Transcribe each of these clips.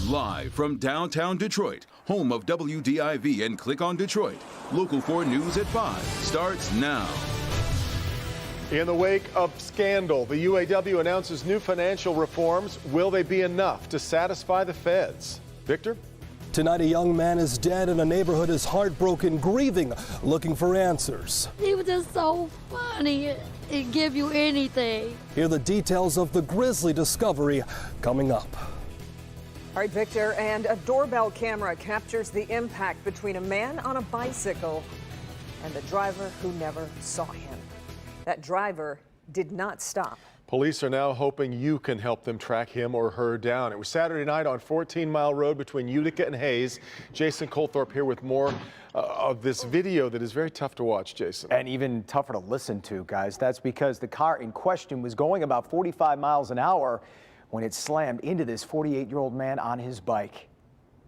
Live from downtown Detroit, home of WDIV and Click on Detroit, Local 4 News at 5 starts now. In the wake of scandal, the UAW announces new financial reforms. Will they be enough to satisfy the feds? Victor? Tonight, a young man is dead and a neighborhood is heartbroken, grieving, looking for answers. He was just so funny. He'd give you anything. Hear the details of the grisly discovery coming up. All right, Victor, and a doorbell camera captures the impact between a man on a bicycle and the driver who never saw him. That driver did not stop. Police are now hoping you can help them track him or her down. It was Saturday night on 14 Mile Road between Utica and Hayes. Jason Colthorpe here with more of this video that is very tough to watch, Jason. And even tougher to listen to, guys. That's because the car in question was going about 45 miles an hour when it slammed into this 48-year-old man on his bike.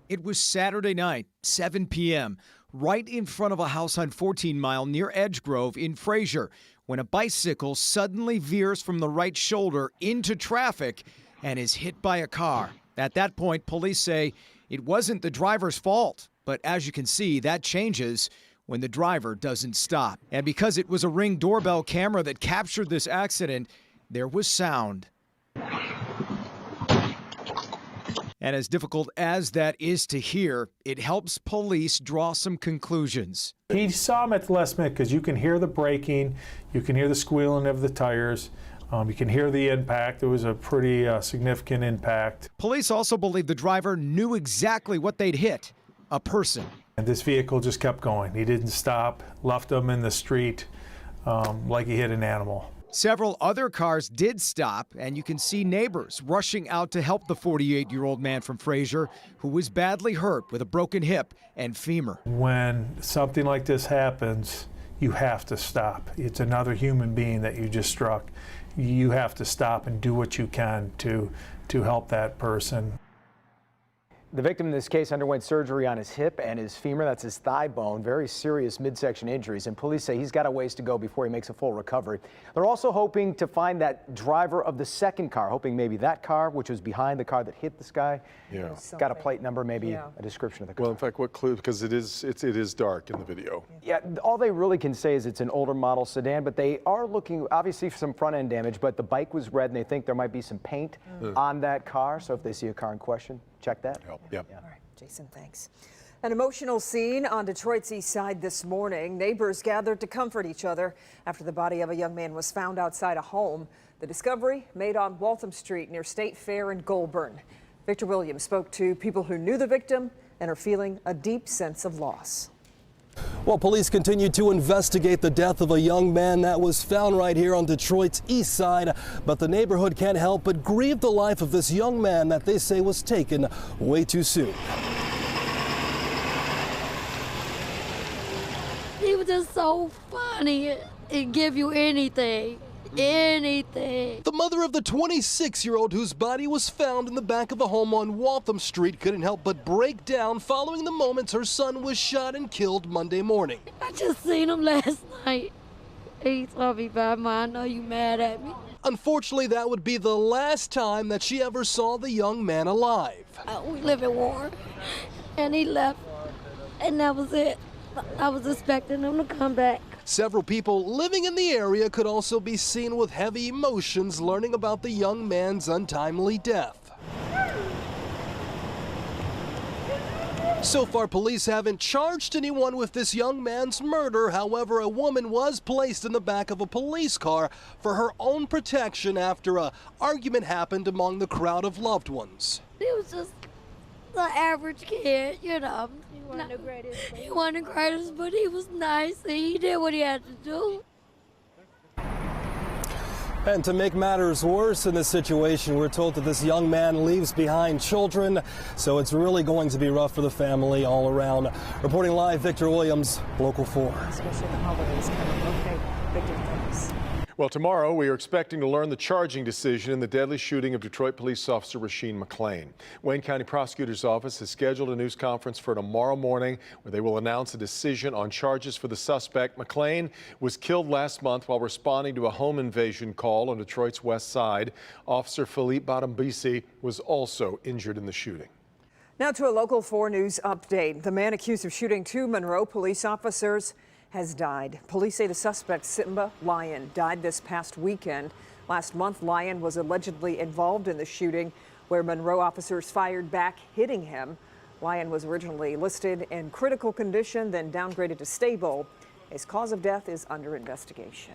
It was Saturday night, 7 p.m., right in front of a house on 14 Mile near Edgegrove in Fraser, when a bicycle suddenly veers from the right shoulder into traffic and is hit by a car. At that point, police say it wasn't the driver's fault, but as you can see, that changes when the driver doesn't stop. And because it was a Ring doorbell camera that captured this accident, there was sound. And as difficult as that is to hear, it helps police draw some conclusions. He saw him at the last minute because you can hear the braking, you can hear the squealing of the tires, you can hear the impact. It was a pretty significant impact. Police also believe the driver knew exactly what they'd hit, a person. And this vehicle just kept going. He didn't stop, left him in the street like he hit an animal. Several other cars did stop, and you can see neighbors rushing out to help the 48-year-old man from Fraser, who was badly hurt with a broken hip and femur. When something like this happens, you have to stop. It's another human being that you just struck. You have to stop and do what you can to help that person. The victim in this case underwent surgery on his hip and his femur, that's his thigh bone, very serious midsection injuries, and police say he's got a ways to go before he makes a full recovery. They're also hoping to find that driver of the second car, hoping maybe that car, which was behind the car that hit this guy, got a plate number, maybe a description of the car. Well, in fact, what clue, because it is dark in the video. Yeah, all they really can say is it's an older model sedan, but they are looking obviously for some front end damage, but the bike was red and they think there might be some paint on that car, so if they see a car in question, check that. Yep. All right, Jason, thanks. An emotional scene on Detroit's east side this morning. Neighbors gathered to comfort each other after the body of a young man was found outside a home. The discovery made on Waltham Street near State Fair in Goulburn. Victor Williams spoke to people who knew the victim and are feeling a deep sense of loss. Well, police continue to investigate the death of a young man that was found right here on Detroit's east side, but the neighborhood can't help but grieve the life of this young man that they say was taken way too soon. He was just so funny. He'd give you anything. Anything. The mother of the 26-year-old whose body was found in the back of a home on Waltham Street couldn't help but break down following the moments her son was shot and killed Monday morning. I just seen him last night. He told me, Mama, I know you mad at me. Unfortunately, that would be the last time that she ever saw the young man alive. We live in Warren, and he left, and that was it. I was expecting him to come back. Several people living in the area could also be seen with heavy emotions learning about the young man's untimely death. So far, police haven't charged anyone with this young man's murder. However, a woman was placed in the back of a police car for her own protection after an argument happened among the crowd of loved ones. He was just the average kid, you know. He wasn't the greatest. He wasn't the greatest, but he was nice and he did what he had to do. And to make matters worse in this situation, we're told that this young man leaves behind children, so it's really going to be rough for the family all around. Reporting live, Victor Williams, Local 4. Especially the holidays coming. Okay, Victor, thanks. Well, tomorrow we are expecting to learn the charging decision in the deadly shooting of Detroit police officer Rasheen McClain. Wayne County Prosecutor's Office has scheduled a news conference for tomorrow morning where they will announce a decision on charges for the suspect. McClain was killed last month while responding to a home invasion call on Detroit's west side. Officer Philippe Badambisi was also injured in the shooting. Now to a Local 4 News update. The man accused of shooting 2 Monroe police officers has died. Police say the suspect, Simba Lyon, died this past weekend. Last month, Lyon was allegedly involved in the shooting where Monroe officers fired back, hitting him. Lyon was originally listed in critical condition, then downgraded to stable. His cause of death is under investigation.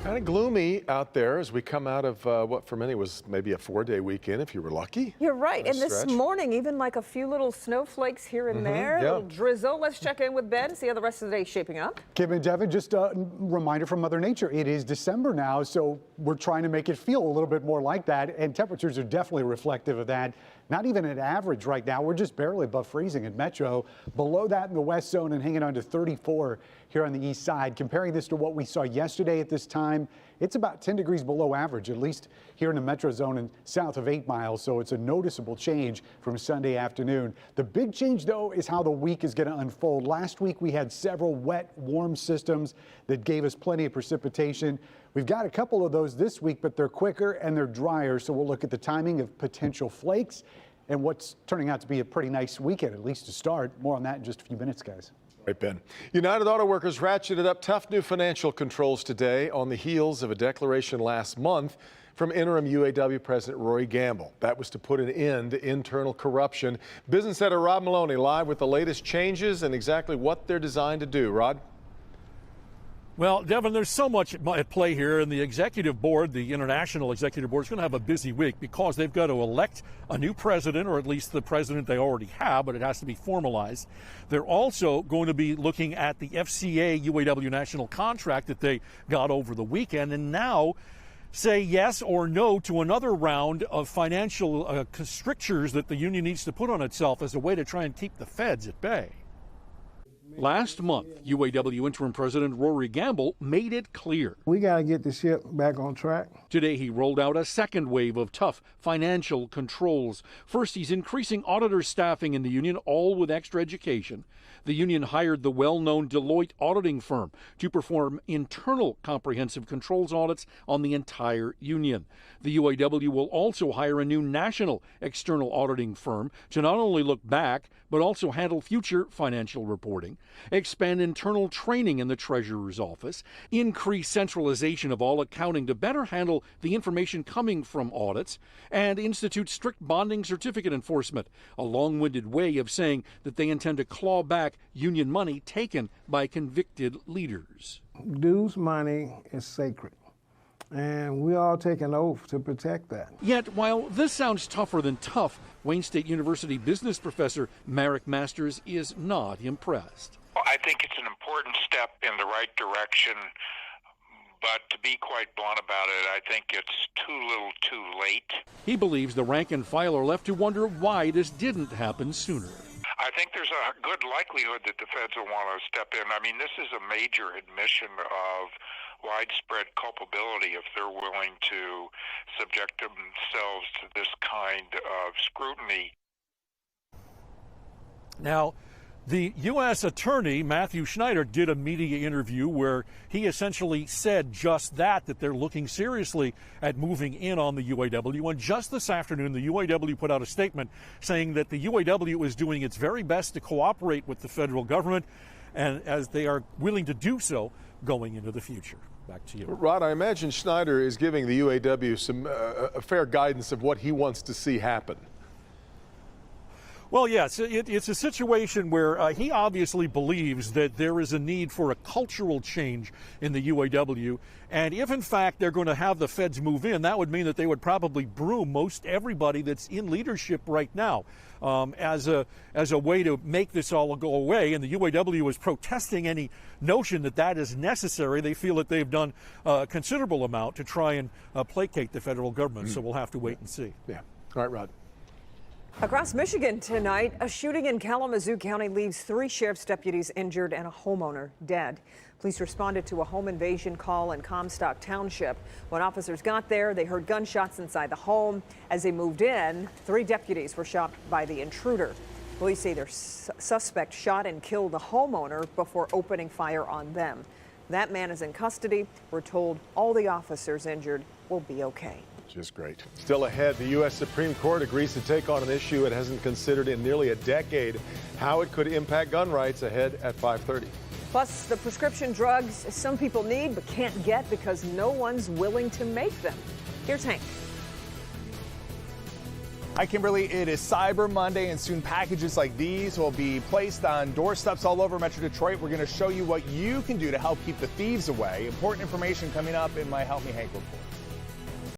Kind of gloomy out there as we come out of what for many was maybe a 4-day weekend if you were lucky. You're right. And Stretch. this morning, even like a few little snowflakes here and there, a little drizzle. Let's check in with Ben, see how the rest of the day is shaping up. Kim and Devin, just a reminder from Mother Nature. It is December now, so we're trying to make it feel a little bit more like that. And temperatures are definitely reflective of that. Not even at average right now. We're just barely above freezing in Metro. Below that in the west zone and hanging on to 34 here on the east side. Comparing this to what we saw yesterday at this time, it's about 10 degrees below average, at least here in the Metro zone and south of 8 Miles. So it's a noticeable change from Sunday afternoon. The big change, though, is how the week is going to unfold. Last week, we had several wet, warm systems that gave us plenty of precipitation. We've got a couple of those this week, but they're quicker and they're drier. So we'll look at the timing of potential flakes and what's turning out to be a pretty nice weekend, at least to start. More on that in just a few minutes, guys. Right, Ben. United Auto Workers ratcheted up tough new financial controls today on the heels of a declaration last month from interim UAW President Rory Gamble. That was to put an end to internal corruption. Business editor Rod Maloney live with the latest changes and exactly what they're designed to do. Rod? Well, Devin, there's so much at play here, and the executive board, the international executive board, is going to have a busy week because they've got to elect a new president, or at least the president they already have, but it has to be formalized. They're also going to be looking at the FCA UAW national contract that they got over the weekend, and now say yes or no to another round of financial strictures that the union needs to put on itself as a way to try and keep the feds at bay. Last month, UAW interim president Rory Gamble made it clear. We got to get the ship back on track. Today, he rolled out a second wave of tough financial controls. First, he's increasing auditor staffing in the union, all with extra education. The union hired the well-known Deloitte auditing firm to perform internal comprehensive controls audits on the entire union. The UAW will also hire a new national external auditing firm to not only look back, but also handle future financial reporting, expand internal training in the treasurer's office, increase centralization of all accounting to better handle the information coming from audits, and institute strict bonding certificate enforcement, a long-winded way of saying that they intend to claw back union money taken by convicted leaders. Dues money is sacred, and we all take an oath to protect that. Yet, while this sounds tougher than tough, Wayne State University business professor Marek Masters is not impressed. I think it's an important step in the right direction, but to be quite blunt about it, I think it's too little too late. He believes the rank and file are left to wonder why this didn't happen sooner. I think there's a good likelihood that the feds will want to step in. I mean, this is a major admission of widespread culpability if they're willing to subject themselves to this kind of scrutiny. Now, the U.S. Attorney, Matthew Schneider, did a media interview where he essentially said just that they're looking seriously at moving in on the UAW. And just this afternoon, the UAW put out a statement saying that the UAW is doing its very best to cooperate with the federal government, and as they are willing to do so going into the future. Back to you. Rod, I imagine Schneider is giving the UAW some fair guidance of what he wants to see happen. Well, yes, it's a situation where he obviously believes that there is a need for a cultural change in the UAW. And if, in fact, they're going to have the feds move in, that would mean that they would probably broom most everybody that's in leadership right now as a way to make this all go away. And the UAW is protesting any notion that that is necessary. They feel that they've done a considerable amount to try and placate the federal government. So we'll have to wait and see. Yeah. All right, Rod. Across Michigan tonight, a shooting in Kalamazoo County leaves 3 sheriff's deputies injured and a homeowner dead. Police responded to a home invasion call in Comstock Township. When officers got there, they heard gunshots inside the home. As they moved in, 3 deputies were shot by the intruder. Police say their suspect shot and killed the homeowner before opening fire on them. That man is in custody. We're told all the officers injured will be okay. Just great. Still ahead, the U.S. Supreme Court agrees to take on an issue it hasn't considered in nearly a decade, how it could impact gun rights, ahead at 5:30. Plus, the prescription drugs some people need but can't get because no one's willing to make them. Here's Hank. Hi, Kimberly. It is Cyber Monday, and soon packages like these will be placed on doorsteps all over Metro Detroit. We're going to show you what you can do to help keep the thieves away. Important information coming up in my Help Me Hank report.